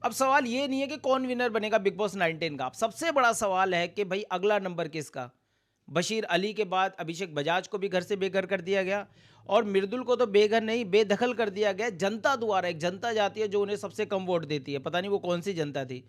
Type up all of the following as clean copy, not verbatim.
अब सवाल ये नहीं है कि कौन विनर बनेगा बिग बॉस 19 का। अब सबसे बड़ा सवाल है कि भाई अगला नंबर किसका? बशीर अली के बाद अभिषेक बजाज को भी घर से बेघर कर दिया गया और मृदुल को तो बेघर नहीं बेदखल कर दिया गया जनता द्वारा। एक जनता जाती है जो उन्हें सबसे कम वोट देती है, पता नहीं वो कौन सी जनता थी।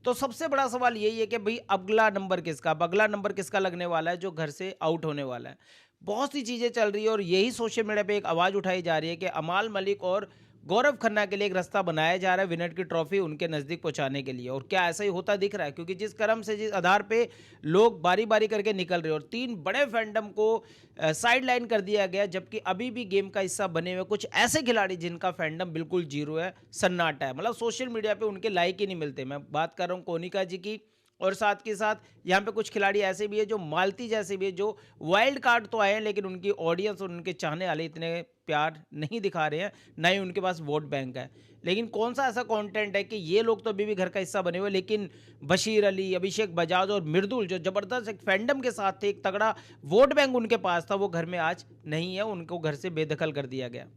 तो सबसे बड़ा सवाल यही है कि भाई अगला नंबर किसका? अब अगला नंबर किसका लगने वाला है जो घर से आउट होने वाला है? बहुत सी चीज़ें चल रही है और यही सोशल मीडिया पे एक आवाज़ उठाई जा रही है कि अमाल मलिक और गौरव खन्ना के लिए एक रास्ता बनाया जा रहा है विनर की ट्रॉफी उनके नज़दीक पहुंचाने के लिए। और क्या ऐसा ही होता दिख रहा है? क्योंकि जिस क्रम से जिस आधार पे लोग बारी बारी करके निकल रहे हैं और तीन बड़े फैंडम को साइड लाइन कर दिया गया, जबकि अभी भी गेम का हिस्सा बने हुए कुछ ऐसे खिलाड़ी जिनका फैंडम बिल्कुल जीरो है, सन्नाटा है। मतलब सोशल मीडिया पे उनके लाइक ही नहीं मिलते। मैं बात कर रहा हूँ कोनिका जी की, और साथ के साथ यहाँ पे कुछ खिलाड़ी ऐसे भी है जो मालती जैसे भी है, जो वाइल्ड कार्ड तो आए हैं लेकिन उनकी ऑडियंस और उनके चाहने वाले इतने प्यार नहीं दिखा रहे हैं, ना ही उनके पास वोट बैंक है। लेकिन कौन सा ऐसा कंटेंट है कि ये लोग तो अभी भी घर का हिस्सा बने हुए, लेकिन बशीर अली, अभिषेक बजाज और मृदुल जो जबरदस्त एक फैंडम के साथ थे, एक तगड़ा वोट बैंक उनके पास था, वो घर में आज नहीं है, उनको घर से बेदखल कर दिया गया।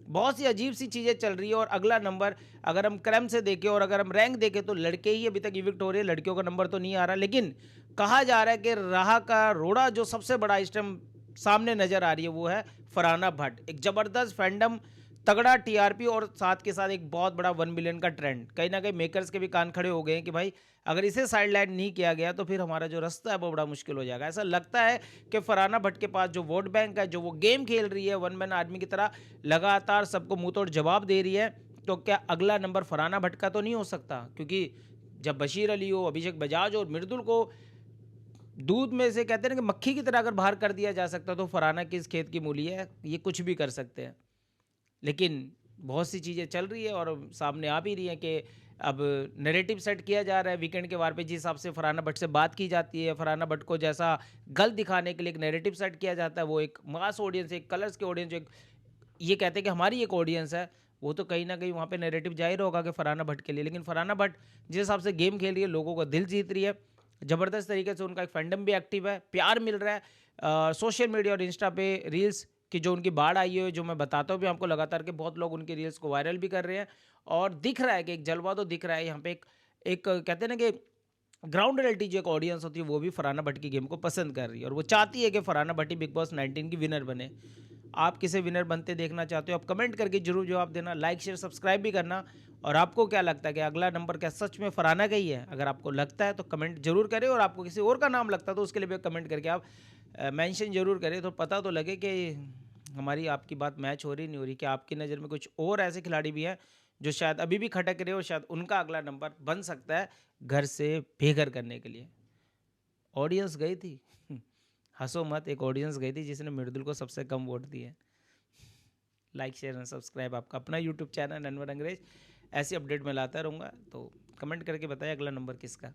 बहुत सी अजीब सी चीज़ें चल रही है। और अगला नंबर अगर हम क्रम से देखें और अगर हम रैंक देखें तो लड़के ही अभी तक इविक्ट हो रहे हैं, लड़कियों का नंबर तो नहीं आ रहा। लेकिन कहा जा रहा है कि राह का रोड़ा जो सबसे बड़ा इस टाइम सामने नजर आ रही है वो है फरहाना भट्ट। एक जबरदस्त फैंडम, तगड़ा टीआरपी और साथ के साथ एक बहुत बड़ा 1 मिलियन का ट्रेंड। कहीं ना कहीं मेकर्स के भी कान खड़े हो गए हैं कि भाई अगर इसे साइड लाइन नहीं किया गया तो फिर हमारा जो रास्ता है वो बड़ा मुश्किल हो जाएगा। ऐसा लगता है कि फरहाना भट्ट के पास जो वोट बैंक है, जो वो गेम खेल रही है वन मैन आर्मी की तरह, लगातार सबको मुंह तोड़ जवाब दे रही है, तो क्या अगला नंबर फरहाना भट्ट का तो नहीं हो सकता? क्योंकि जब बशीर अली हो, अभिषेक बजाज और मृदुल को दूध में से कहते हैं ना कि मक्खी की तरह अगर बाहर कर दिया जा सकता तो फरहाना किस खेत की मूली है, ये कुछ भी कर सकते हैं। लेकिन बहुत सी चीज़ें चल रही है और सामने आ भी रही हैं कि अब नैरेटिव सेट किया जा रहा है वीकेंड के वार पे, जिस हिसाब से फरहाना भट्ट से बात की जाती है, फरहाना भट्ट को जैसा गलत दिखाने के लिए एक नैरेटिव सेट किया जाता है, वो एक मास ऑडियंस, एक कलर्स के ऑडियंस, जो एक ये कहते हैं कि हमारी एक ऑडियंस है, वो तो कहीं ना कहीं वहाँ पे नैरेटिव जाहिर होगा कि फरहाना भट्ट के लिए। लेकिन फरहाना भट्ट जिस हिसाब से गेम खेल रही है, लोगों का दिल जीत रही है, ज़बरदस्त तरीके से उनका एक फैंडम भी एक्टिव है, प्यार मिल रहा है सोशल मीडिया और इंस्टा पे रील्स कि जो उनकी बाढ़ आई है, जो मैं बताता हूँ भी आपको लगातार के बहुत लोग उनकी रील्स को वायरल भी कर रहे हैं। और दिख रहा है कि एक जलवा तो दिख रहा है यहाँ पे, एक कहते हैं ना कि ग्राउंड रियलिटी जो एक ऑडियंस होती है वो भी फरहाना भट्ट की गेम को पसंद कर रही है और वो चाहती है कि फरहाना भट्टी बिग बॉस 19 की विनर बने। आप किसे विनर बनते देखना चाहते हो? आप कमेंट करके जरूर जवाब देना, लाइक शेयर सब्सक्राइब भी करना। और आपको क्या लगता है कि अगला नंबर क्या सच में फरहाना का ही है? अगर आपको लगता है तो कमेंट जरूर करें, और आपको किसी और का नाम लगता है तो उसके लिए भी कमेंट करके आप मेंशन जरूर करें, तो पता तो लगे कि हमारी आपकी बात मैच हो रही नहीं हो रही, कि आपकी नज़र में कुछ और ऐसे खिलाड़ी भी हैं जो शायद अभी भी खटक रहे हो, शायद उनका अगला नंबर बन सकता है घर से बेघर करने के लिए। ऑडियंस गई थी हंसो मत, एक ऑडियंस गई थी जिसने मृदुल को सबसे कम वोट दिए। लाइक शेयर एंड सब्सक्राइब आपका अपना यूट्यूब चैनल अनवर अंग्रेज। ऐसी अपडेट मैं लाता रहूँगा, तो कमेंट करके बताइए अगला नंबर किसका।